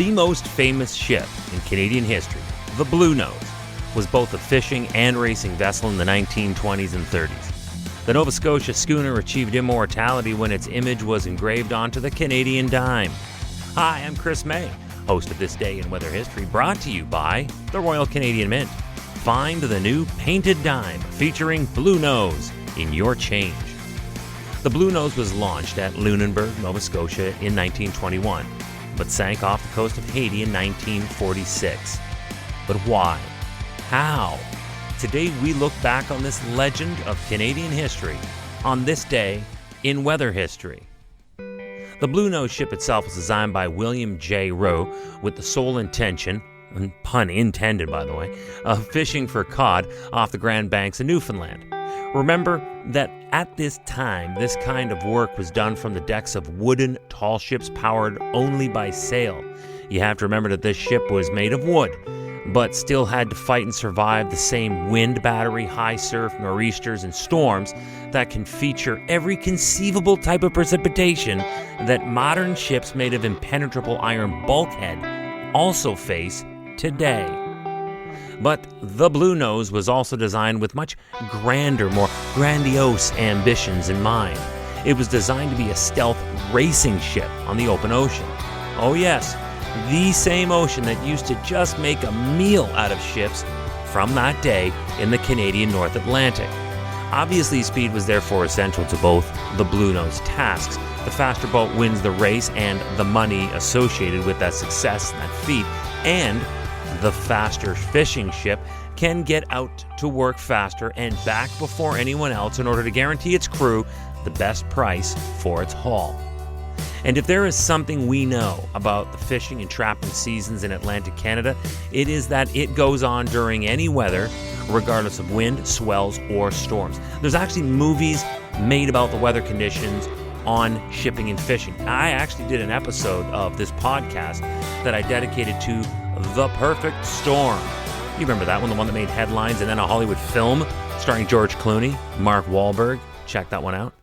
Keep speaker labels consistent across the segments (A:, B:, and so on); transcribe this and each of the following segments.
A: The most famous ship in Canadian history, the Bluenose, was both a fishing and racing vessel in the 1920s and 30s. The Nova Scotia schooner achieved immortality when its image was engraved onto the Canadian dime. Hi, I'm Chris May, host of This Day in Weather History, brought to you by the Royal Canadian Mint. Find the new painted dime featuring Bluenose in your change. The Bluenose was launched at Lunenburg, Nova Scotia in 1921, but sank off the coast of Haiti in 1946. But why? How? Today we look back on this legend of Canadian history on This Day in Weather History. The Bluenose ship itself was designed by William J. Rowe with the sole intention, and pun intended by the way, of fishing for cod off the Grand Banks of Newfoundland. Remember that at this time, this kind of work was done from the decks of wooden tall ships powered only by sail. You have to remember that this ship was made of wood, but still had to fight and survive the same wind battery, high surf, nor'easters, and storms that can feature every conceivable type of precipitation that modern ships made of impenetrable iron bulkhead also face today. But the Bluenose was also designed with much grander, more grandiose ambitions in mind. It was designed to be a stealth racing ship on the open ocean. Oh yes, the same ocean that used to just make a meal out of ships from that day in the Canadian North Atlantic. Obviously, speed was therefore essential to both the Bluenose tasks. The faster boat wins the race and the money associated with that success and that feat, and the faster fishing ship can get out to work faster and back before anyone else in order to guarantee its crew the best price for its haul. And if there is something we know about the fishing and trapping seasons in Atlantic Canada, it is that it goes on during any weather, regardless of wind, swells, or storms. There's actually movies made about the weather conditions on shipping and fishing. I actually did an episode of this podcast that I dedicated to The Perfect Storm. You remember that one, the one that made headlines and then a Hollywood film starring George Clooney, Mark Wahlberg. Check that one out.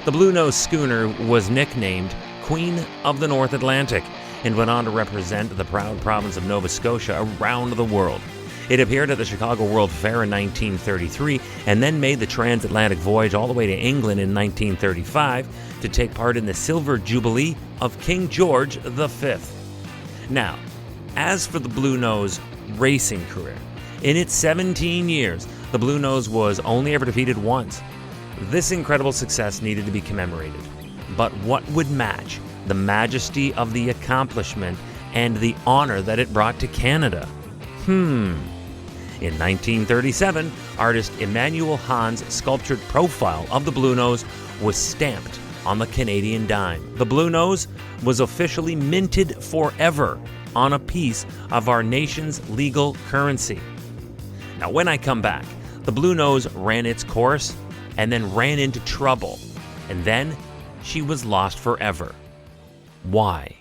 A: The Bluenose schooner was nicknamed Queen of the North Atlantic and went on to represent the proud province of Nova Scotia around the world. It appeared at the Chicago World Fair in 1933 and then made the transatlantic voyage all the way to England in 1935 to take part in the Silver Jubilee of King George V. Now, as for the Bluenose racing career, in its 17 years, the Bluenose was only ever defeated once. This incredible success needed to be commemorated. But what would match the majesty of the accomplishment and the honor that it brought to Canada? In 1937, artist Emmanuel Hahn's sculptured profile of the Bluenose was stamped on the Canadian dime. The Bluenose was officially minted forever on a piece of our nation's legal currency. Now, when I come back, the Bluenose ran its course and then ran into trouble, and then she was lost forever. Why?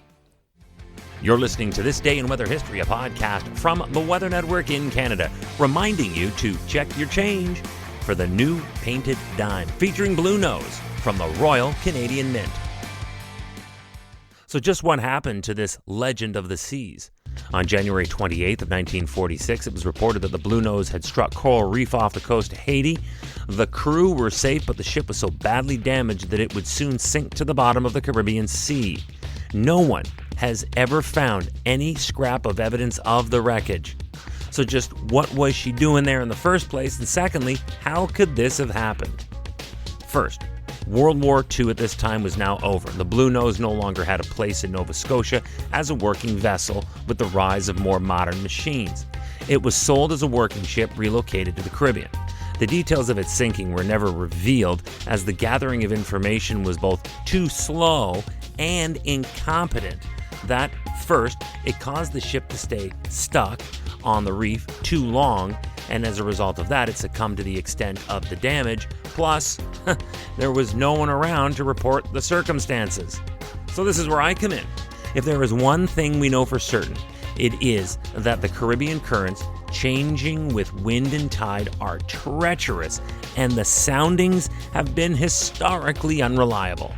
A: You're listening to This Day in Weather History, a podcast from the Weather Network in Canada, reminding you to check your change for the new painted dime featuring Bluenose from the Royal Canadian Mint. So just what happened to this legend of the seas? On January 28th of 1946, it was reported that the Bluenose had struck coral reef off the coast of Haiti. The crew were safe, but the ship was so badly damaged that it would soon sink to the bottom of the Caribbean Sea. No one has ever found any scrap of evidence of the wreckage. So just what was she doing there in the first place? And secondly, how could this have happened? First, World War II at this time was now over. The Bluenose no longer had a place in Nova Scotia as a working vessel with the rise of more modern machines. It was sold as a working ship relocated to the Caribbean. The details of its sinking were never revealed, as the gathering of information was both too slow and incompetent. That, first, it caused the ship to stay stuck on the reef too long, and as a result of that, it succumbed to the extent of the damage. Plus, there was no one around to report the circumstances. So this is where I come in. If there is one thing we know for certain, it is that the Caribbean currents, changing with wind and tide, are treacherous, and the soundings have been historically unreliable.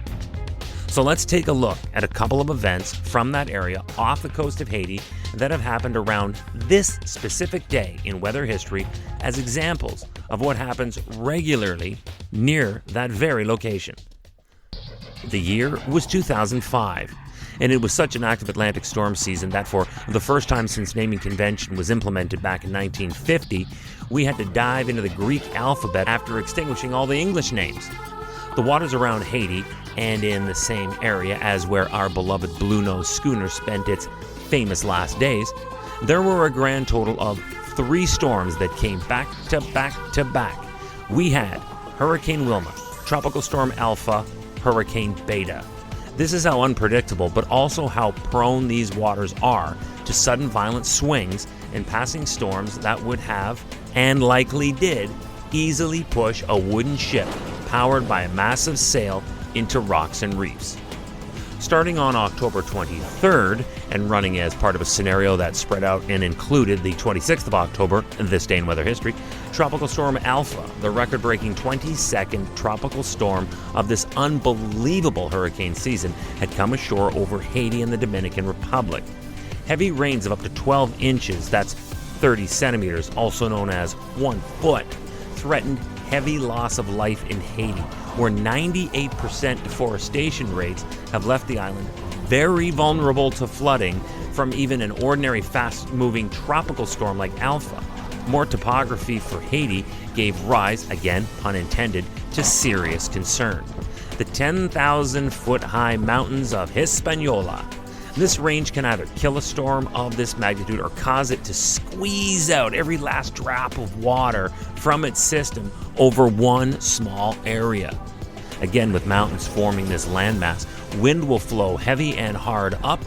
A: So let's take a look at a couple of events from that area off the coast of Haiti that have happened around this specific day in weather history as examples of what happens regularly near that very location. The year was 2005, and it was such an active Atlantic storm season that for the first time since naming convention was implemented back in 1950, we had to dive into the Greek alphabet after extinguishing all the English names. The waters around Haiti and in the same area as where our beloved Bluenose schooner spent its famous last days, there were a grand total of 3 storms that came back to back to back. We had Hurricane Wilma, Tropical Storm Alpha, Hurricane Beta. This is how unpredictable, but also how prone these waters are to sudden violent swings and passing storms that would have, and likely did, easily push a wooden ship powered by a massive sail into rocks and reefs. Starting on October 23rd and running as part of a scenario that spread out and included the 26th of October, this day in weather history, Tropical Storm Alpha, the record-breaking 22nd tropical storm of this unbelievable hurricane season, had come ashore over Haiti and the Dominican Republic. Heavy rains of up to 12 inches, that's 30 centimeters, also known as 1 foot, threatened heavy loss of life in Haiti, where 98% deforestation rates have left the island very vulnerable to flooding from even an ordinary fast-moving tropical storm like Alpha. More topography for Haiti gave rise, again, pun intended, to serious concern. The 10,000-foot-high mountains of Hispaniola. This range can either kill a storm of this magnitude or cause it to squeeze out every last drop of water from its system over one small area. Again, with mountains forming this landmass, wind will flow heavy and hard up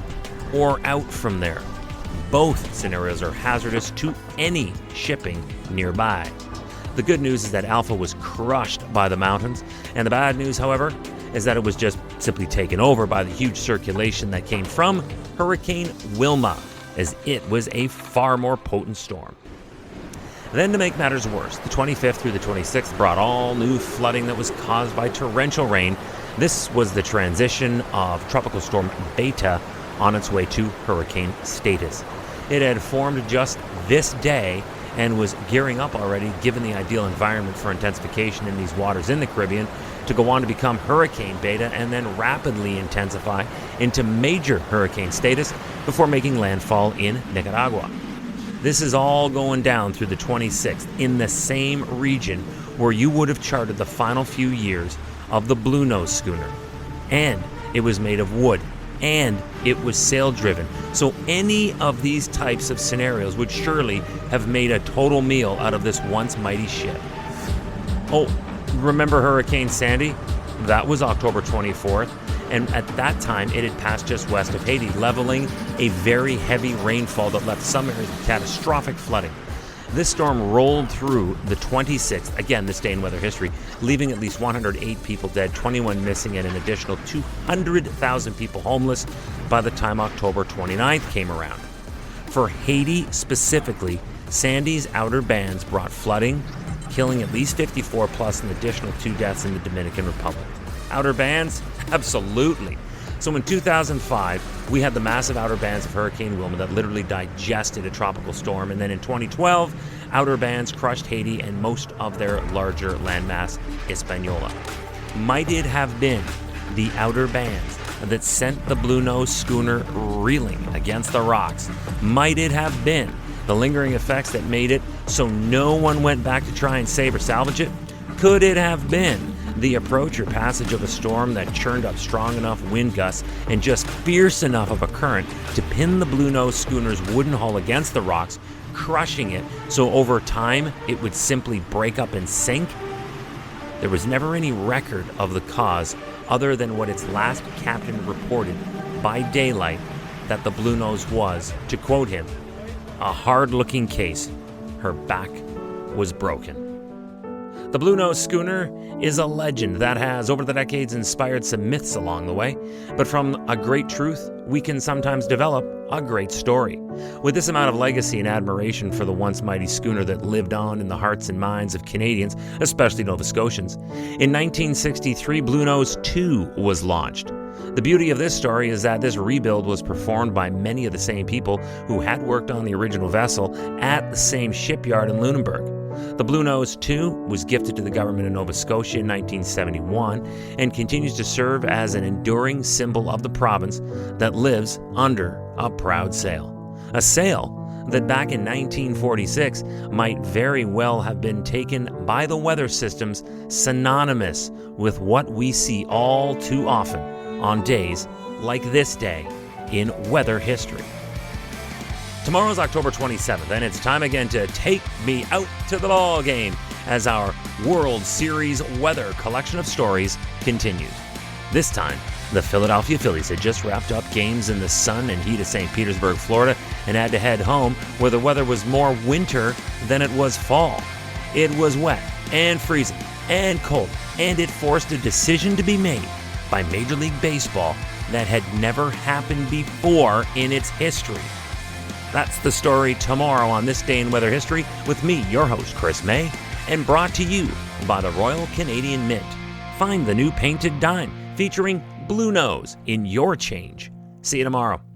A: or out from there. Both scenarios are hazardous to any shipping nearby. The good news is that Alpha was crushed by the mountains, and the bad news, however, is that it was just simply taken over by the huge circulation that came from Hurricane Wilma, as it was a far more potent storm. Then, to make matters worse, the 25th through the 26th brought all new flooding that was caused by torrential rain. This was the transition of Tropical Storm Beta on its way to hurricane status. It had formed just this day and was gearing up already, given the ideal environment for intensification in these waters in the Caribbean, to go on to become Hurricane Beta and then rapidly intensify into major hurricane status before making landfall in Nicaragua. This is all going down through the 26th in the same region where you would have charted the final few years of the Bluenose schooner. And it was made of wood, and it was sail-driven. So any of these types of scenarios would surely have made a total meal out of this once mighty ship. Oh, remember Hurricane Sandy? That was October 24th, and at that time it had passed just west of Haiti, leveling a very heavy rainfall that left some areas with catastrophic flooding. This storm rolled through the 26th, again this day in weather history, leaving at least 108 people dead, 21 missing, and an additional 200,000 people homeless by the time October 29th came around. For Haiti specifically, Sandy's outer bands brought flooding, killing at least 54 plus an additional 2 deaths in the Dominican Republic. Outer bands? Absolutely. So in 2005, we had the massive outer bands of Hurricane Wilma that literally digested a tropical storm. And then in 2012, outer bands crushed Haiti and most of their larger landmass, Hispaniola. Might it have been the outer bands that sent the Bluenose schooner reeling against the rocks? Might it have been the lingering effects that made it so no one went back to try and save or salvage it? Could it have been the approach or passage of a storm that churned up strong enough wind gusts and just fierce enough of a current to pin the Bluenose schooner's wooden hull against the rocks, crushing it so over time it would simply break up and sink? There was never any record of the cause other than what its last captain reported by daylight, that the Bluenose was, to quote him, a hard-looking case. Her back was broken. The Bluenose schooner is a legend that has, over the decades, inspired some myths along the way. But from a great truth, we can sometimes develop a great story. With this amount of legacy and admiration for the once mighty schooner that lived on in the hearts and minds of Canadians, especially Nova Scotians, in 1963, Bluenose 2 was launched. The beauty of this story is that this rebuild was performed by many of the same people who had worked on the original vessel at the same shipyard in Lunenburg. The Bluenose II was gifted to the government of Nova Scotia in 1971 and continues to serve as an enduring symbol of the province that lives under a proud sail. A sail that back in 1946 might very well have been taken by the weather systems synonymous with what we see all too often on days like this day in weather history. Tomorrow's October 27th, and it's time again to take me out to the ball game as our World Series weather collection of stories continues. This time, the Philadelphia Phillies had just wrapped up games in the sun and heat of St. Petersburg, Florida, and had to head home where the weather was more winter than it was fall. It was wet and freezing and cold, and it forced a decision to be made by Major League Baseball that had never happened before in its history. That's the story tomorrow on This Day in Weather History with me, your host, Chris May, and brought to you by the Royal Canadian Mint. Find the new painted dime featuring Bluenose in your change. See you tomorrow.